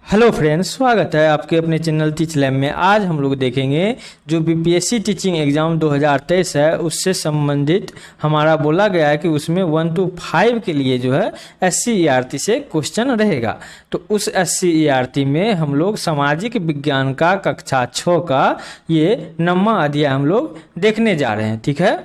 Hello friends, स्वागत है आपके अपने चैनल टीच लैब में। आज हम लोग देखेंगे जो बीपीएससी टीचिंग एग्ज़ाम 2023 है उससे संबंधित हमारा बोला गया है कि उसमें 1 to 5 के लिए जो है SCERT से क्वेश्चन रहेगा। तो उस SCERT में हम लोग सामाजिक विज्ञान का कक्षा 6 का ये 9वां अध्याय हम लोग देखने जा रहे हैं। ठीक है,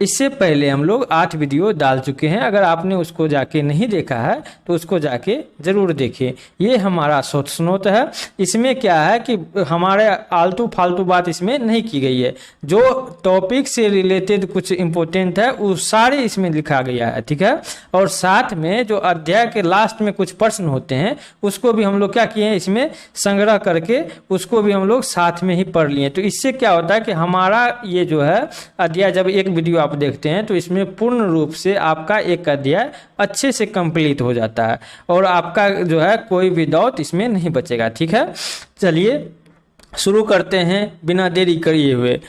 इससे पहले हम लोग 8 वीडियो डाल चुके हैं। अगर आपने उसको जाके नहीं देखा है तो उसको जाके ज़रूर देखें। ये हमारा शॉर्ट्स नोट है। इसमें क्या है कि हमारे आलतू फालतू बात इसमें नहीं की गई है। जो टॉपिक से रिलेटेड कुछ इम्पोर्टेंट है वो सारे इसमें लिखा गया है। ठीक है, और साथ में जो अध्याय के लास्ट में कुछ प्रश्न होते हैं उसको भी हम लोग क्या किए हैं, इसमें संग्रह करके उसको भी हम लोग साथ में ही पढ़ लिए। तो इससे क्या होता है कि हमारा ये जो है अध्याय जब एक वीडियो आप देखते हैं तो इसमें पूर्ण रूप से आपका एक अध्याय अच्छे से कंप्लीट हो जाता है और आपका जो है कोई भी डाउट इसमें नहीं बचेगा। ठीक है, चलिए शुरू करते हैं बिना देरी किए हुए।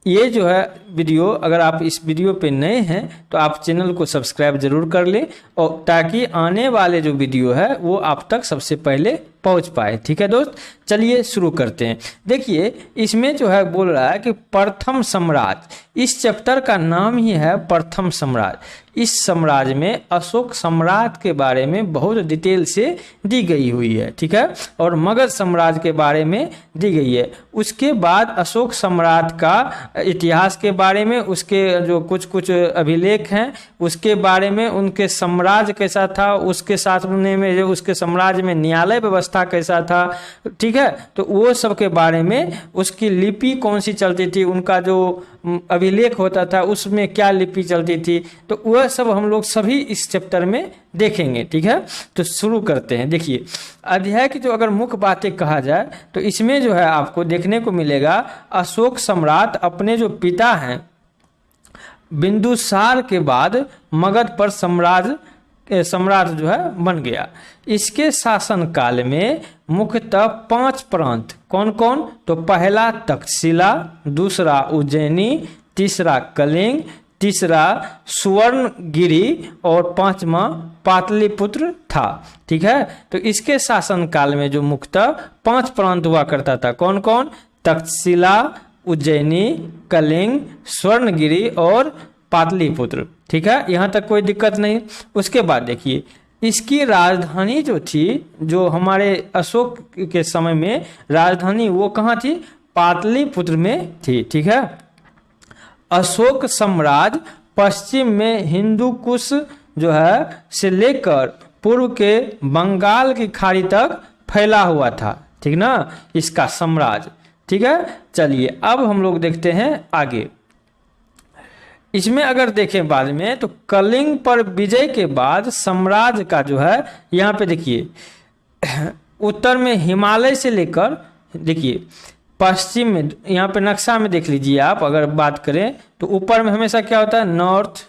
ये जो है वीडियो, अगर आप इस वीडियो पे नए हैं तो आप चैनल को सब्सक्राइब जरूर कर लें और ताकि आने वाले जो वीडियो है वो आप तक सबसे पहले पहुंच पाए। ठीक है दोस्त, चलिए शुरू करते हैं। देखिए इसमें जो है बोल रहा है कि प्रथम साम्राज्य, इस चैप्टर का नाम ही है प्रथम साम्राज्य। इस साम्राज्य में अशोक सम्राट के बारे में बहुत डिटेल से दी गई हुई है। ठीक है, और मगध साम्राज्य के बारे में दी गई है। उसके बाद अशोक सम्राट का इतिहास के बारे में, उसके जो कुछ अभिलेख हैं उसके बारे में, उनके साम्राज्य कैसा था, उसके साथ में जो उसके साम्राज्य में न्यायालय व्यवस्था कैसा था। ठीक है, तो वो सब के बारे में, उसकी लिपि कौन सी चलती थी, उनका जो अभिलेख होता था उसमें क्या लिपि चलती थी, तो वह सब हम लोग सभी इस चैप्टर में देखेंगे। ठीक है, तो शुरू करते हैं। देखिए अध्याय की जो अगर मुख्य बातें कहा जाए तो इसमें जो है आपको देखने को मिलेगा अशोक सम्राट अपने जो पिता हैं बिंदुसार के बाद मगध पर सम्राट जो है बन गया। इसके शासन काल में मुख्यतः 5 प्रांत कौन कौन, तो पहला तक्षशिला, दूसरा उज्जैनी, तीसरा कलिंग, तीसरा सुवर्णगिरी और 5वां पाटलिपुत्र था। ठीक है, तो इसके शासन काल में जो मुख्यतः 5 प्रांत हुआ करता था, कौन कौन, तक्षशिला, उज्जैनी, कलिंग, स्वर्णगिरी और पाटलिपुत्र। ठीक है, यहाँ तक कोई दिक्कत नहीं। उसके बाद देखिए इसकी राजधानी जो थी, जो हमारे अशोक के समय में राजधानी वो कहाँ थी, पाटलिपुत्र में थी। ठीक है, अशोक साम्राज्य पश्चिम में हिंदू कुश जो है से लेकर पूर्व के बंगाल की खाड़ी तक फैला हुआ था। ठीक ना, इसका साम्राज्य। ठीक है, चलिए अब हम लोग देखते हैं आगे। इसमें अगर देखें बाद में तो कलिंग पर विजय के बाद साम्राज्य का जो है यहाँ पे देखिए उत्तर में हिमालय से लेकर, देखिए पश्चिम में, यहाँ पे नक्शा में देख लीजिए आप, अगर बात करें तो ऊपर में हमेशा क्या होता है, नॉर्थ,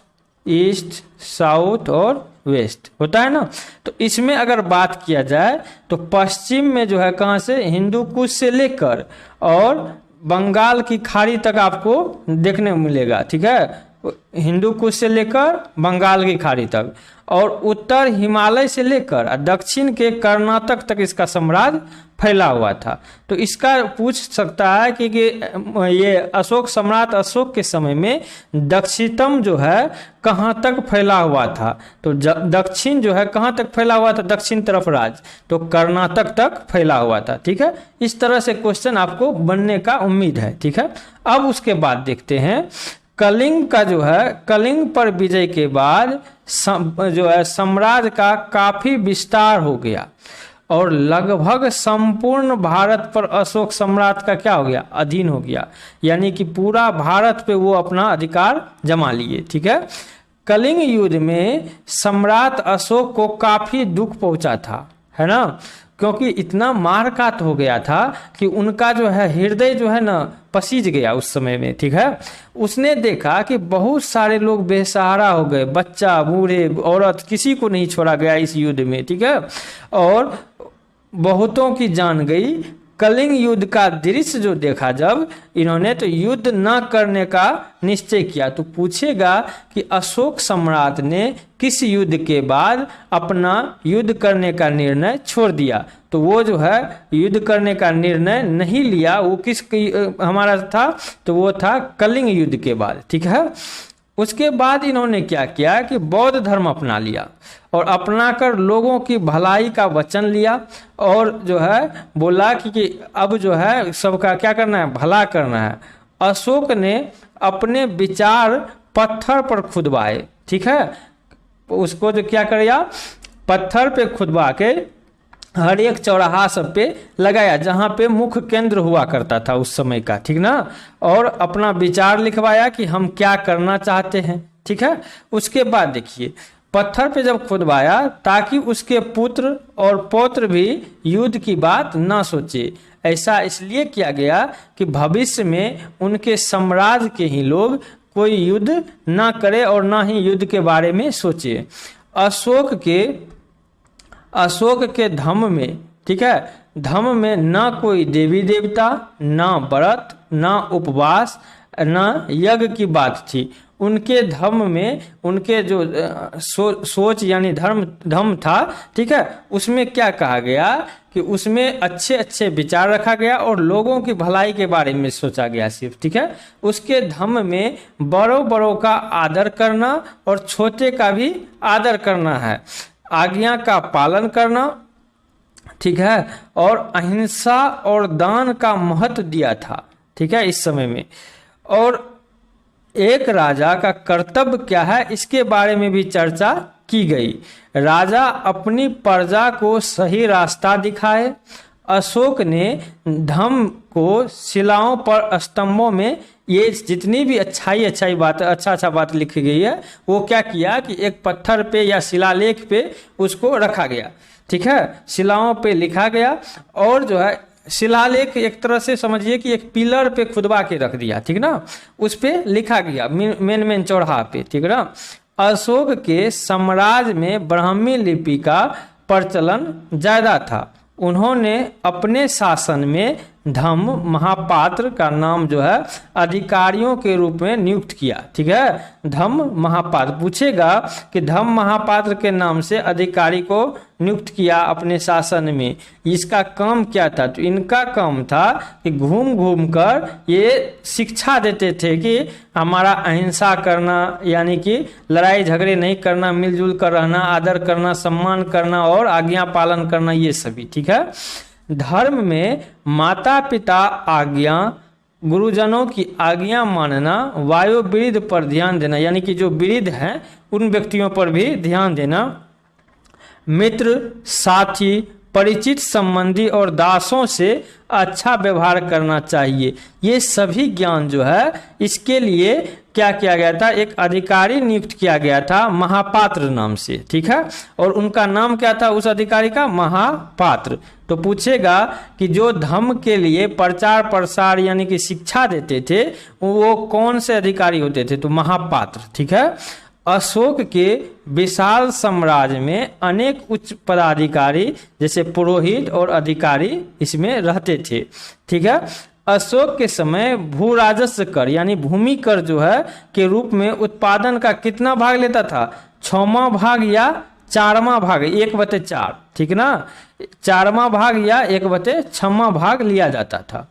ईस्ट, साउथ और वेस्ट होता है ना। तो इसमें अगर बात किया जाए तो पश्चिम में जो है कहाँ से, हिंदू कुश से लेकर और बंगाल की खाड़ी तक आपको देखने को मिलेगा। ठीक है, हिंदू कुश से लेकर बंगाल की खाड़ी तक, और उत्तर हिमालय से लेकर दक्षिण के कर्नाटक तक इसका साम्राज्य फैला हुआ था। तो इसका पूछ सकता है कि ये अशोक सम्राट अशोक के समय में दक्षिणतम जो है कहाँ तक फैला हुआ था, तो दक्षिण जो है कहाँ तक फैला हुआ था, दक्षिण तरफ राज्य, तो कर्नाटक तक फैला हुआ था। ठीक है, इस तरह से क्वेश्चन आपको बनने का उम्मीद है। ठीक है, अब उसके बाद देखते हैं कलिंग का जो है, कलिंग पर विजय के बाद जो है साम्राज्य का काफी विस्तार हो गया और लगभग संपूर्ण भारत पर अशोक सम्राट का क्या हो गया, अधीन हो गया, यानी कि पूरा भारत पे वो अपना अधिकार जमा लिए। ठीक है, कलिंग युद्ध में सम्राट अशोक को काफी दुख पहुंचा था, है ना, क्योंकि इतना मारकाट हो गया था कि उनका जो है हृदय जो है ना पसीज गया उस समय में। ठीक है, उसने देखा कि बहुत सारे लोग बेसहारा हो गए, बच्चा, बूढ़े, औरत, किसी को नहीं छोड़ा गया इस युद्ध में। ठीक है, और बहुतों की जान गई, कलिंग युद्ध का दृश्य जो देखा जब इन्होंने, तो युद्ध न करने का निश्चय किया। तो पूछेगा कि अशोक सम्राट ने किस युद्ध के बाद अपना युद्ध करने का निर्णय छोड़ दिया। तो वो जो है युद्ध करने का निर्णय नहीं लिया, वो किस हमारा था, तो वो था कलिंग युद्ध के बाद। ठीक है, उसके बाद इन्होंने क्या किया कि बौद्ध धर्म अपना लिया और अपनाकर लोगों की भलाई का वचन लिया और जो है बोला कि अब जो है सबका क्या करना है, भला करना है। अशोक ने अपने विचार पत्थर पर खुदवाए। ठीक है, उसको जो क्या किया, पत्थर पे खुदवा के हर एक चौराहा सब पे लगाया जहाँ पे मुख्य केंद्र हुआ करता था उस समय का। ठीक ना, और अपना विचार लिखवाया कि हम क्या करना चाहते हैं। ठीक है, उसके बाद देखिए पत्थर पे जब खुदवाया ताकि उसके पुत्र और पौत्र भी युद्ध की बात ना सोचे। ऐसा इसलिए किया गया कि भविष्य में उनके साम्राज्य के ही लोग कोई युद्ध ना करे और ना ही युद्ध के बारे में सोचे। अशोक के धम्म में, ठीक है, धम्म में ना कोई देवी देवता, ना व्रत, ना उपवास, ना यज्ञ की बात थी। उनके धर्म में उनके जो सोच यानी धर्म था, ठीक है, उसमें क्या कहा गया कि उसमें अच्छे अच्छे विचार रखा गया और लोगों की भलाई के बारे में सोचा गया सिर्फ। ठीक है, उसके धर्म में बड़ों बड़ों का आदर करना और छोटे का भी आदर करना है, आज्ञा का पालन करना, ठीक है, और अहिंसा और दान का महत्व दिया था। ठीक है, इस समय में। और एक राजा का कर्तव्य क्या है इसके बारे में भी चर्चा की गई। राजा अपनी प्रजा को सही रास्ता दिखाए। अशोक ने धम्म को शिलाओं पर स्तंभों में, ये जितनी भी अच्छाई बात, अच्छा बात लिखी गई है, वो क्या किया कि एक पत्थर पे या शिलालेख पे उसको रखा गया। ठीक है, शिलाओं पे लिखा गया और जो है शिलालेख एक तरह से समझिए कि एक पिलर पे खुदवा के रख दिया। ठीक ना, उस पे लिखा गया मेन चौराहा पे। ठीक ना, अशोक के साम्राज्य में ब्राह्मी लिपि का प्रचलन ज्यादा था। उन्होंने अपने शासन में धम्म महापात्र का नाम जो है अधिकारियों के रूप में नियुक्त किया। ठीक है, धम्म महापात्र पूछेगा कि धम्म महापात्र के नाम से अधिकारी को नियुक्त किया अपने शासन में, इसका काम क्या था? तो इनका काम था कि घूम घूम कर ये शिक्षा देते थे कि हमारा अहिंसा करना, यानी कि लड़ाई झगड़े नहीं करना, मिलजुल कर रहना, आदर करना, सम्मान करना और आज्ञा पालन करना, ये सभी। ठीक है, धर्म में माता पिता आज्ञा, गुरुजनों की आज्ञा मानना, वायु वृद्ध पर ध्यान देना, यानी कि जो वृद्ध हैं उन व्यक्तियों पर भी ध्यान देना, मित्र साथी परिचित संबंधी और दासों से अच्छा व्यवहार करना चाहिए। ये सभी ज्ञान जो है इसके लिए क्या किया गया था, एक अधिकारी नियुक्त किया गया था महापात्र नाम से। ठीक है, और उनका नाम क्या था उस अधिकारी का? महापात्र। तो पूछेगा कि जो धर्म के लिए प्रचार प्रसार यानी कि शिक्षा देते थे वो कौन से अधिकारी होते थे? तो महापात्र। ठीक है, अशोक के विशाल साम्राज्य में अनेक उच्च पदाधिकारी जैसे पुरोहित और अधिकारी इसमें रहते थे। ठीक है, अशोक के समय भू राजस्व कर यानी भूमि कर जो है के रूप में उत्पादन का कितना भाग लेता था? 6वां भाग या 4वां भाग, 1/4। ठीक ना, 4वां भाग या 1/6वां भाग लिया जाता था।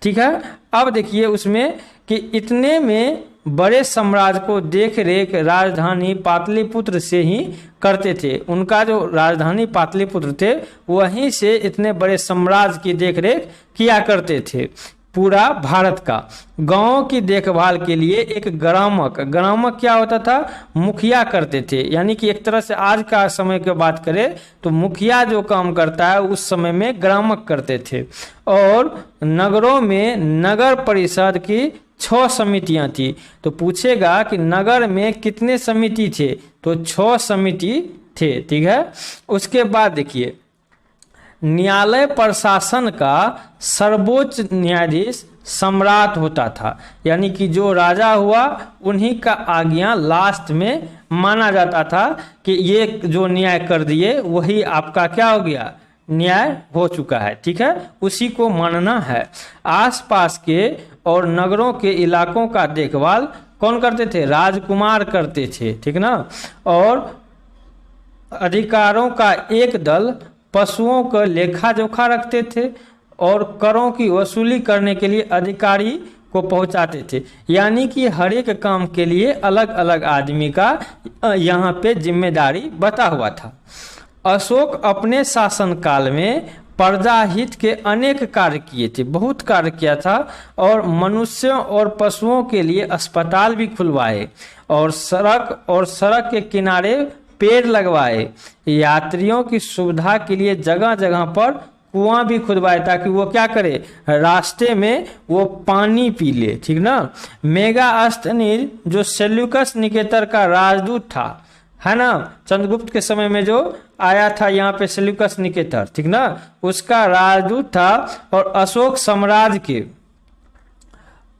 ठीक है, अब देखिए उसमें कि इतने में बड़े साम्राज्य को देख रेख राजधानी पाटलिपुत्र से ही करते थे। उनका जो राजधानी पाटलिपुत्र थे वहीं से इतने बड़े साम्राज्य की देख रेख किया करते थे। पूरा भारत का गांव की देखभाल के लिए एक ग्रामक क्या होता था? मुखिया करते थे। यानी कि एक तरह से आज का समय की बात करें तो मुखिया जो काम करता है उस समय में ग्रामक करते थे। और नगरों में नगर परिषद की 6 समितियां थी। तो पूछेगा कि नगर में कितने समिति थे? तो 6 समिति थे। ठीक है, उसके बाद देखिए न्यायालय प्रशासन का सर्वोच्च न्यायाधीश सम्राट होता था। यानी कि जो राजा हुआ उन्हीं का आज्ञा लास्ट में माना जाता था कि ये जो न्याय कर दिए वही आपका क्या हो गया? न्याय हो चुका है, ठीक है, उसी को मानना है। आसपास के और नगरों के इलाकों का देखभाल कौन करते थे? राजकुमार करते थे, ठीक ना। और अधिकारों का एक दल पशुओं का लेखा जोखा रखते थे और करों की वसूली करने के लिए अधिकारी को पहुंचाते थे। यानी कि हर एक काम के लिए अलग अलग आदमी का यहाँ पे जिम्मेदारी बता हुआ था। अशोक अपने शासनकाल में प्रजा हित के अनेक कार्य किए थे, बहुत कार्य किया था, और मनुष्यों और पशुओं के लिए अस्पताल भी खुलवाए और सड़क के किनारे पेड़ लगवाए। यात्रियों की सुविधा के लिए जगह जगह पर कुआं भी खुदवाए ताकि वो क्या करे, रास्ते में वो पानी पी ले, ठीक ना। मेगास्थनीज जो सेल्यूकस निकेतर का राजदूत था, है ना, चंद्रगुप्त के समय में जो आया था यहाँ पे सेल्यूकस निकेतर, ठीक ना, उसका राजदूत था। और अशोक साम्राज्य के,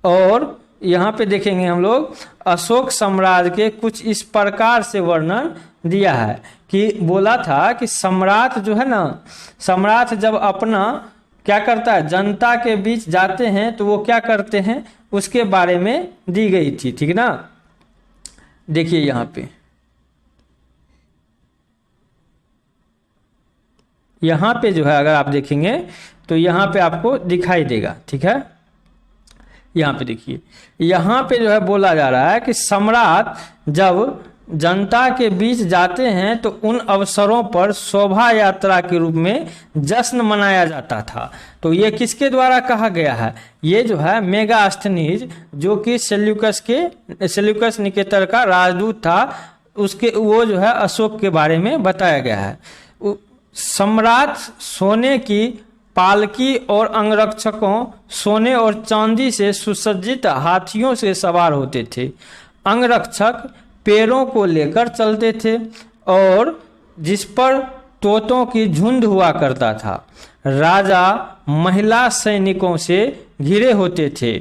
और यहाँ पे देखेंगे हम लोग अशोक साम्राज्य के कुछ इस प्रकार से वर्णन दिया है कि बोला था कि सम्राट जो है ना, सम्राट जब अपना क्या करता है, जनता के बीच जाते हैं तो वो क्या करते हैं उसके बारे में दी गई थी, ठीक ना। देखिए यहाँ पे जो है अगर आप देखेंगे तो यहाँ पे आपको दिखाई देगा, ठीक है। यहाँ पे देखिए, यहाँ पे जो है बोला जा रहा है कि सम्राट जब जनता के बीच जाते हैं तो उन अवसरों पर शोभा यात्रा के रूप में जश्न मनाया जाता था। तो ये किसके द्वारा कहा गया है? ये जो है मेगास्थनीज जो कि सेल्यूकस निकेतर का राजदूत था, उसके वो जो है अशोक के बारे में बताया गया है। सम्राट सोने की पालकी और अंगरक्षकों सोने और चांदी से सुसज्जित हाथियों से सवार होते थे। अंगरक्षक पैरों को लेकर चलते थे और जिस पर तोतों की झुंड हुआ करता था। राजा महिला सैनिकों से घिरे होते थे।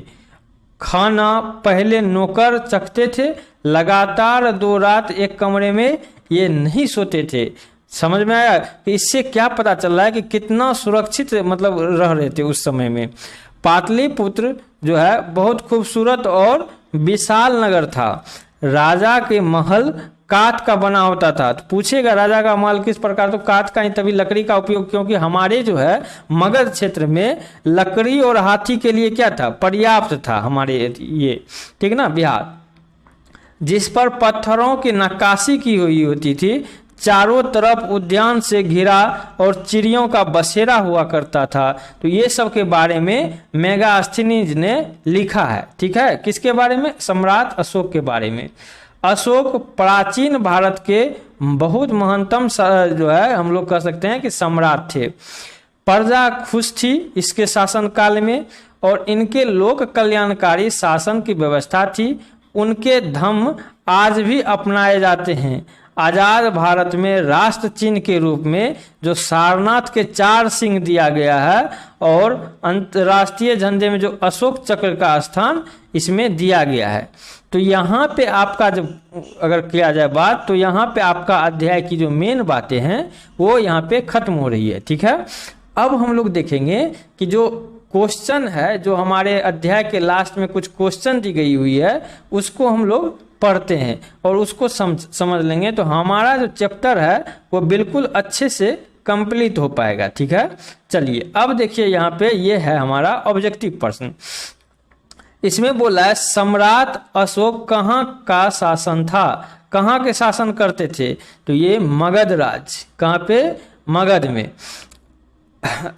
खाना पहले नौकर चखते थे। लगातार 2 रात एक कमरे में ये नहीं सोते थे। समझ में आया कि इससे क्या पता चल रहा है कि कितना सुरक्षित मतलब रह रहे थे उस समय में। पाटलिपुत्र जो है बहुत खूबसूरत और विशाल नगर था। राजा के महल काठ का बना होता था। तो पूछेगा राजा का महल किस प्रकार, तो काठ का ही, तभी लकड़ी का उपयोग, क्योंकि हमारे जो है मगध क्षेत्र में लकड़ी और हाथी के लिए क्या था, पर्याप्त था हमारे ये, ठीक ना, बिहार, जिस पर पत्थरों की नक्काशी की हुई होती थी। चारों तरफ उद्यान से घिरा और चिड़ियों का बसेरा हुआ करता था। तो ये सब के बारे में मेगास्थनीज ने लिखा है, ठीक है। किसके बारे में? सम्राट अशोक के बारे में। अशोक प्राचीन भारत के बहुत महानतम जो है हम लोग कह सकते हैं कि सम्राट थे। प्रजा खुश थी इसके शासनकाल में और इनके लोक कल्याणकारी शासन की व्यवस्था थी। उनके धम्म आज भी अपनाए जाते हैं। आजाद भारत में राष्ट्र चिन्ह के रूप में जो सारनाथ के 4 सिंह दिया गया है और अंतर्राष्ट्रीय झंडे में जो अशोक चक्र का स्थान इसमें दिया गया है। तो यहाँ पे आपका जब अगर किया जाए बात, तो यहाँ पे आपका अध्याय की जो मेन बातें हैं वो यहाँ पे खत्म हो रही है, ठीक है। अब हम लोग देखेंगे कि जो क्वेश्चन है, जो हमारे अध्याय के लास्ट में कुछ क्वेश्चन दी गई हुई है, उसको हम लोग पढ़ते हैं और उसको समझ लेंगे तो हमारा जो चैप्टर है वो बिल्कुल अच्छे से कंप्लीट हो पाएगा, ठीक है। चलिए अब देखिए यहाँ पे ये है हमारा ऑब्जेक्टिव प्रश्न। इसमें बोला है सम्राट अशोक कहाँ का शासन था, कहाँ के शासन करते थे, तो ये मगध राज्य, कहाँ पे, मगध में।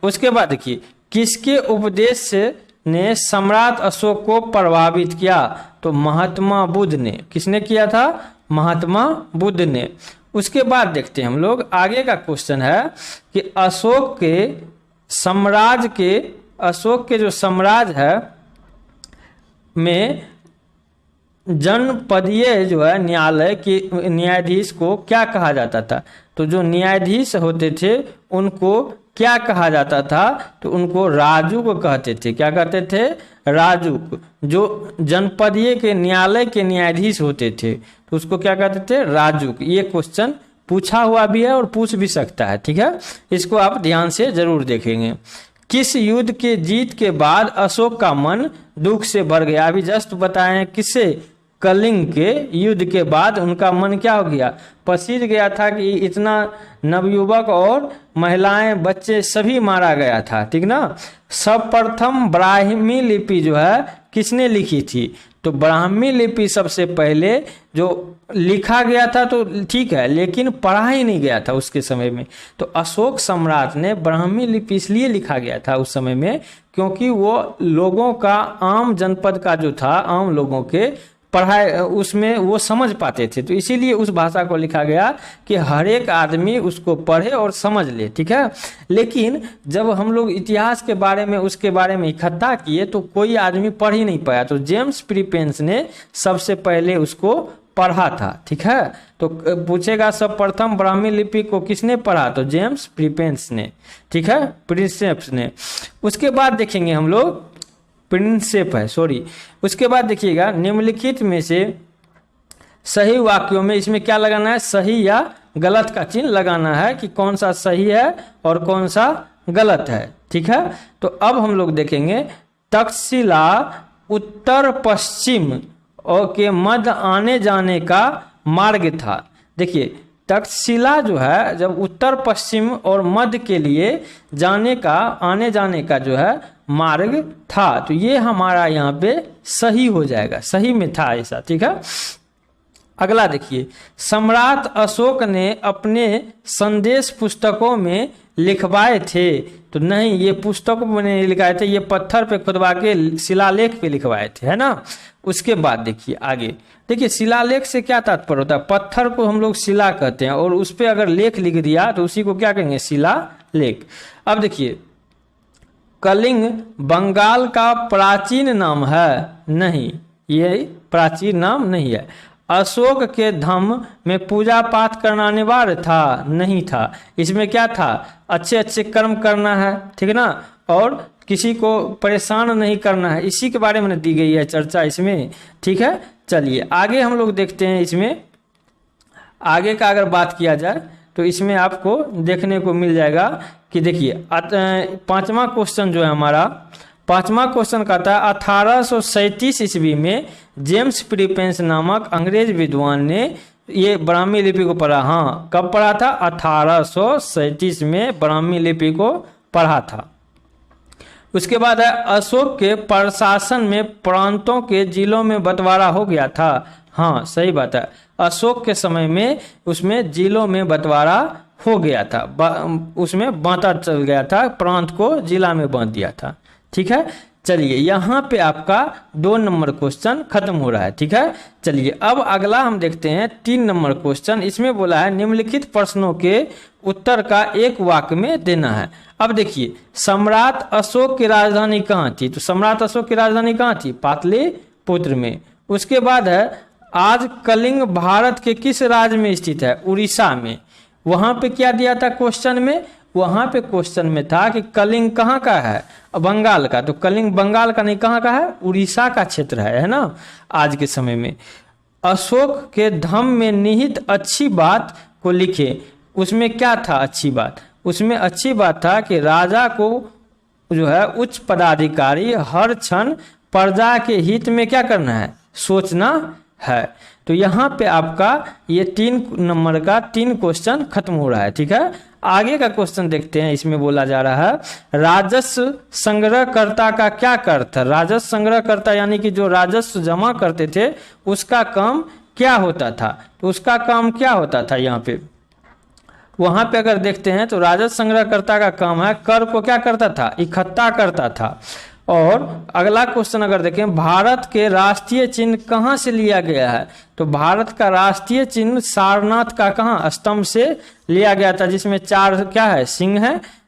उसके बाद देखिए किसके उपदेश से ने सम्राट अशोक को प्रभावित किया, तो महात्मा बुद्ध ने। किसने किया था? महात्मा बुद्ध ने। उसके बाद देखते हैं हम लोग आगे का क्वेश्चन है कि अशोक के जो साम्राज्य है में जनपदीय जो है न्यायालय के न्यायाधीश को क्या कहा जाता था, तो जो न्यायाधीश होते थे उनको क्या कहा जाता था, तो उनको राजुक कहते थे। क्या कहते थे? राजुक। जो जनपदीय के न्यायालय के न्यायाधीश होते थे तो उसको क्या कहते थे? राजुक। ये क्वेश्चन पूछा हुआ भी है और पूछ भी सकता है, ठीक है, इसको आप ध्यान से जरूर देखेंगे। किस युद्ध के जीत के बाद अशोक का मन दुख से भर गया? अभी जस्ट बताएं किससे, कलिंग के युद्ध के बाद उनका मन क्या हो गया, पसीज गया था कि इतना नवयुवक और महिलाएं बच्चे सभी मारा गया था, ठीक ना। सर्वप्रथम ब्राह्मी लिपि जो है किसने लिखी थी? तो ब्राह्मी लिपि सबसे पहले जो लिखा गया था तो ठीक है, लेकिन पढ़ा ही नहीं गया था उसके समय में। तो अशोक सम्राट ने ब्राह्मी लिपि इसलिए लिखा गया था उस समय में क्योंकि वो लोगों का, आम जनपद का जो था, आम लोगों के पढ़ाई उसमें वो समझ पाते थे, तो इसीलिए उस भाषा को लिखा गया कि हर एक आदमी उसको पढ़े और समझ ले, ठीक है। लेकिन जब हम लोग इतिहास के बारे में, उसके बारे में इकट्ठा किए तो कोई आदमी पढ़ ही नहीं पाया, तो जेम्स प्रीपेंस ने सबसे पहले उसको पढ़ा था, ठीक है। तो पूछेगा सर्वप्रथम ब्राह्मी लिपि को किसने पढ़ा? तो जेम्स प्रीपेंस ने, ठीक है, प्रिंसेप्स ने। उसके बाद देखेंगे हम लोग, प्रिंसेप है सॉरी। उसके बाद देखिएगा निम्नलिखित में से सही वाक्यों में, इसमें क्या लगाना है, सही या गलत का चिन्ह लगाना है कि कौन सा सही है और कौन सा गलत है, ठीक है। तो अब हम लोग देखेंगे तक्षशिला उत्तर पश्चिम और के मध्य आने जाने का मार्ग था। देखिए तक्षशिला जो है जब उत्तर पश्चिम और मध्य के लिए जाने का, आने जाने का जो है मार्ग था, तो ये हमारा यहाँ पे सही हो जाएगा, सही में था ऐसा, ठीक है। अगला देखिए, सम्राट अशोक ने अपने संदेश पुस्तकों में लिखवाए थे, तो नहीं, ये पुस्तकों में नहीं लिखवाए थे, ये पत्थर पे खुदवा के शिलालेख पे लिखवाए थे, है ना। उसके बाद देखिए आगे, देखिए शिलालेख से क्या तात्पर्य होता है, पत्थर को हम लोग शिला कहते हैं और उस पर अगर लेख लिख दिया तो उसी को क्या कहेंगे, शिलालेख। अब देखिए कलिंग बंगाल का प्राचीन नाम है, नहीं, ये प्राचीन नाम नहीं है। अशोक के धम्म में पूजा पाठ करना अनिवार्य था, नहीं था। इसमें क्या था, अच्छे अच्छे कर्म करना है, ठीक है ना, और किसी को परेशान नहीं करना है, इसी के बारे में दी गई है चर्चा इसमें, ठीक है। चलिए आगे हम लोग देखते हैं, इसमें आगे का अगर बात किया जाए तो इसमें आपको देखने को मिल जाएगा कि देखिए पांचवा क्वेश्चन जो है हमारा, पांचवा क्वेश्चन कहता है 1837 ईस्वी में जेम्स प्रीपेंस नामक अंग्रेज विद्वान ने ये ब्राह्मी लिपि को पढ़ा। हाँ, कब पढ़ा था, 1837 में ब्राह्मी लिपि को पढ़ा था। उसके बाद है अशोक के प्रशासन में प्रांतों के जिलों में बंटवारा हो गया था। हाँ सही बात है, अशोक के समय में उसमें जिलों में बंटवारा हो गया था, उसमें बांटा चल गया था, प्रांत को जिला में बांट दिया था, ठीक है। चलिए यहाँ पे आपका 2 नंबर क्वेश्चन खत्म हो रहा है, ठीक है। चलिए अब अगला हम देखते हैं 3 नंबर क्वेश्चन। इसमें बोला है निम्नलिखित प्रश्नों के उत्तर का एक वाक्य में देना है। अब देखिए सम्राट अशोक की राजधानी कहाँ थी, तो सम्राट अशोक की राजधानी कहाँ थी, पाटलिपुत्र में। उसके बाद है आज कलिंग भारत के किस राज्य में स्थित है, उड़ीसा में। वहां पे क्या दिया था क्वेश्चन में, वहां पे क्वेश्चन में था कि कलिंग कहाँ का है, बंगाल का, तो कलिंग बंगाल का नहीं, कहाँ का है, उड़ीसा का क्षेत्र है ना आज के समय में। अशोक के धम्म में निहित अच्छी बात को लिखे, उसमें क्या था अच्छी बात, उसमें अच्छी बात था कि राजा को जो है उच्च पदाधिकारी हर क्षण प्रजा के हित में क्या करना है, सोचना है। तो यहाँ पे आपका ये 3 नंबर का 3 क्वेश्चन खत्म हो रहा है, ठीक है। आगे का क्वेश्चन देखते हैं, इसमें बोला जा रहा है राजस्व संग्रहकर्ता का क्या अर्थ है। राजस्व संग्रहकर्ता यानी कि जो राजस्व जमा करते थे उसका काम क्या होता था, तो उसका काम क्या होता था यहाँ पे, वहां पे अगर देखते हैं तो राजस्व संग्रहकर्ता का काम है कर को क्या करता था, इकट्ठा करता था। और अगला क्वेश्चन अगर देखें भारत के राष्ट्रीय चिन्ह कहाँ से लिया गया है, तो भारत का राष्ट्रीय चिन्ह सारनाथ का कहाँ स्तंभ से लिया गया था, जिसमें 4 क्या है, सिंह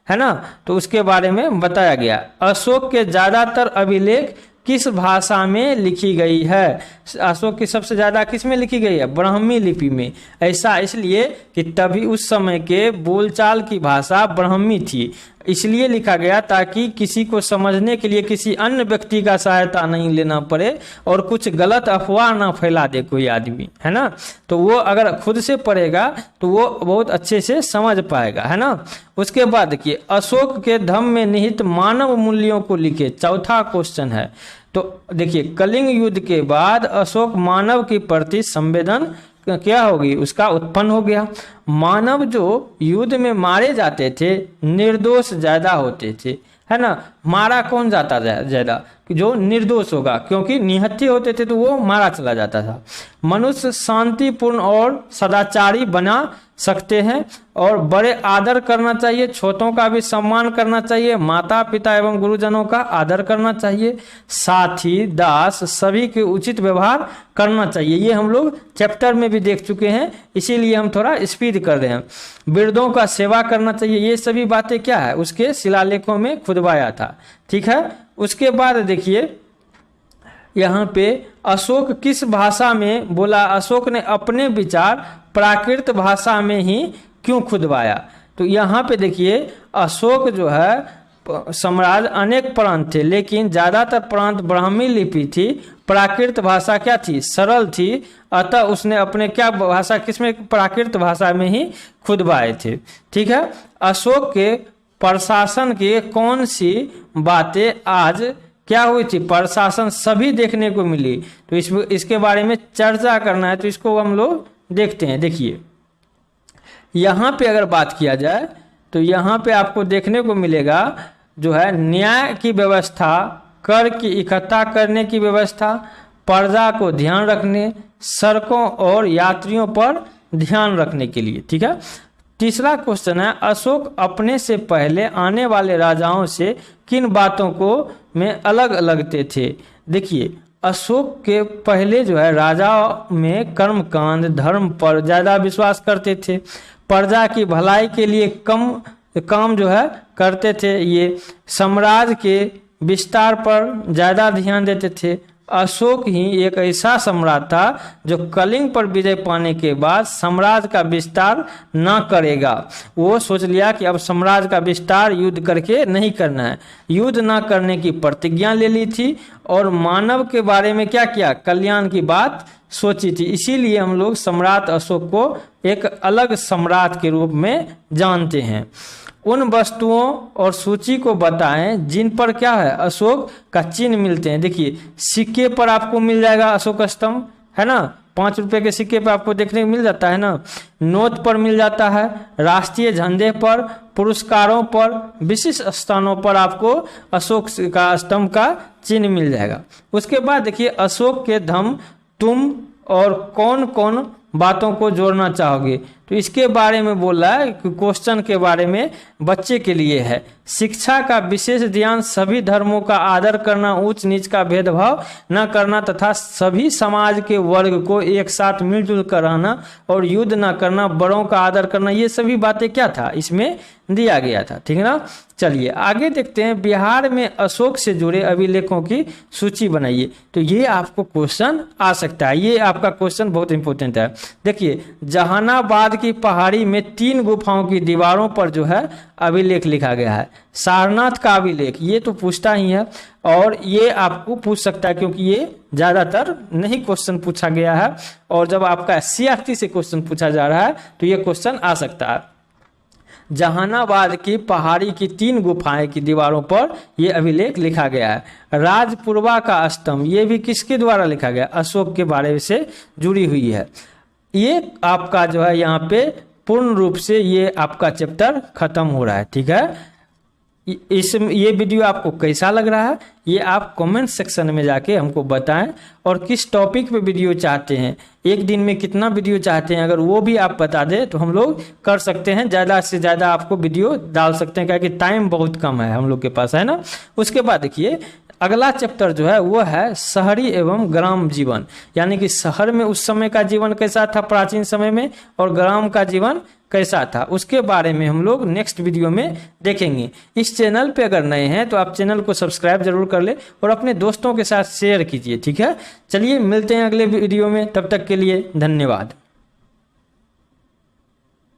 है ना, तो उसके बारे में बताया गया। अशोक के ज्यादातर अभिलेख किस भाषा में लिखी गई है, अशोक की सबसे ज्यादा किस में लिखी गई है, ब्राह्मी लिपि में। ऐसा इसलिए कि तभी उस समय के बोलचाल की भाषा ब्राह्मी थी, इसलिए लिखा गया ताकि किसी को समझने के लिए किसी अन्य व्यक्ति का सहायता नहीं लेना पड़े और कुछ गलत अफवाह ना फैला दे कोई आदमी, है ना। तो वो अगर खुद से पढ़ेगा तो वो बहुत अच्छे से समझ पाएगा, है ना। उसके बाद देखिए अशोक के धम्म में निहित मानव मूल्यों को लिखे, चौथा क्वेश्चन है। तो देखिए कलिंग युद्ध के बाद अशोक मानव के प्रति संवेदन क्या होगी, उसका उत्पन्न हो गया। मानव जो युद्ध में मारे जाते थे निर्दोष ज्यादा होते थे, है ना। मारा कौन जाता ज्यादा, जो निर्दोष होगा, क्योंकि निहत्थे होते थे तो वो मारा चला जाता था। मनुष्य शांतिपूर्ण और सदाचारी बना सकते हैं और बड़े आदर करना चाहिए, छोटों का भी सम्मान करना चाहिए, माता पिता एवं गुरुजनों का आदर करना चाहिए, साथी दास सभी के उचित व्यवहार करना चाहिए। ये हम लोग चैप्टर में भी देख चुके हैं, इसीलिए हम थोड़ा स्पीड कर रहे हैं। वृद्धों का सेवा करना चाहिए, ये सभी बातें क्या है उसके शिलालेखों में खुदवाया था, ठीक है। उसके बाद देखिए यहाँ पे अशोक किस भाषा में बोला, अशोक ने अपने विचार प्राकृत भाषा में ही क्यों खुदवाया। तो यहाँ पे देखिए अशोक जो है साम्राज्य अनेक प्रांत थे लेकिन ज़्यादातर प्रांत ब्राह्मी लिपि थी, प्राकृत भाषा क्या थी, सरल थी, अतः उसने अपने क्या भाषा किसमें, प्राकृत भाषा में ही खुदवाए थे, ठीक है। अशोक के प्रशासन की कौन सी बातें आज क्या हुई थी, प्रशासन सभी देखने को मिली, तो इसके बारे में चर्चा करना है, तो इसको हम लोग देखते हैं। देखिए यहाँ पे अगर बात किया जाए तो यहाँ पे आपको देखने को मिलेगा जो है न्याय की व्यवस्था, कर की इकट्ठा करने की व्यवस्था, प्रजा को ध्यान रखने, सड़कों और यात्रियों पर ध्यान रखने के लिए, ठीक है। तीसरा क्वेश्चन है अशोक अपने से पहले आने वाले राजाओं से किन बातों को में अलग लगते थे। देखिए अशोक के पहले जो है राजा में कर्मकांड धर्म पर ज्यादा विश्वास करते थे, प्रजा की भलाई के लिए काम जो है करते थे, ये साम्राज्य के विस्तार पर ज्यादा ध्यान देते थे। अशोक ही एक ऐसा सम्राट था जो कलिंग पर विजय पाने के बाद साम्राज्य का विस्तार ना करेगा। वो सोच लिया कि अब साम्राज्य का विस्तार युद्ध करके नहीं करना है, युद्ध ना करने की प्रतिज्ञा ले ली थी और मानव के बारे में क्या किया, कल्याण की बात सोची थी। इसीलिए हम लोग सम्राट अशोक को एक अलग सम्राट के रूप में जानते हैं। उन वस्तुओं और सूची को बताएं जिन पर क्या है, अशोक का चिन्ह मिलते हैं। देखिए सिक्के पर आपको मिल जाएगा अशोक स्तंभ, है ना, 5 रुपए के सिक्के पर आपको देखने को मिल जाता है ना, नोट पर मिल जाता है, राष्ट्रीय झंडे पर, पुरस्कारों पर, विशिष्ट स्थानों पर आपको अशोक का स्तंभ का चिन्ह मिल जाएगा। उसके बाद देखिए अशोक के धम्म तुम और कौन कौन बातों को जोड़ना चाहोगे, तो इसके बारे में बोल रहा है कि क्वेश्चन के बारे में बच्चे के लिए है। शिक्षा का विशेष ध्यान, सभी धर्मों का आदर करना, ऊंच नीच का भेदभाव न करना तथा सभी समाज के वर्ग को एक साथ मिलजुल कर रहना और युद्ध न करना, बड़ों का आदर करना, ये सभी बातें क्या था इसमें दिया गया था, ठीक है ना। चलिए आगे देखते हैं, बिहार में अशोक से जुड़े अभिलेखों की सूची बनाइए। तो ये आपको क्वेश्चन आ सकता है, ये आपका क्वेश्चन बहुत इंपॉर्टेंट है। देखिए जहानाबाद की पहाड़ी में 3 गुफाओं की दीवारों पर जो है अभिलेख लिखा गया है। सारनाथ का अभिलेख ये तो पूछता ही है और ये आपको पूछ सकता है क्योंकि ये ज्यादातर नहीं क्वेश्चन पूछा गया है और जब आपका CRT से क्वेश्चन पूछा जा रहा है तो ये क्वेश्चन आ सकता है। जहानाबाद की पहाड़ी की 3 गुफाएं की दीवारों पर यह अभिलेख लिखा गया है। राजपुरवा का स्तंभ ये भी किसके द्वारा लिखा गया, अशोक के बारे से जुड़ी हुई है। ये आपका जो है यहाँ पे पूर्ण रूप से ये आपका चैप्टर खत्म हो रहा है, ठीक है। ये वीडियो आपको कैसा लग रहा है ये आप कमेंट सेक्शन में जाके हमको बताएं और किस टॉपिक पे वीडियो चाहते हैं, एक दिन में कितना वीडियो चाहते हैं, अगर वो भी आप बता दें तो हम लोग कर सकते हैं, ज़्यादा से ज़्यादा आपको वीडियो डाल सकते हैं क्योंकि टाइम बहुत कम है हम लोग के पास, है ना। उसके बाद देखिए अगला चैप्टर जो है वो है शहरी एवं ग्राम जीवन, यानी कि शहर में उस समय का जीवन कैसा था प्राचीन समय में और ग्राम का जीवन कैसा था, उसके बारे में हम लोग नेक्स्ट वीडियो में देखेंगे। इस चैनल पे अगर नए हैं तो आप चैनल को सब्सक्राइब जरूर कर ले और अपने दोस्तों के साथ शेयर कीजिए, ठीक है। चलिए मिलते हैं अगले वीडियो में, तब तक के लिए धन्यवाद।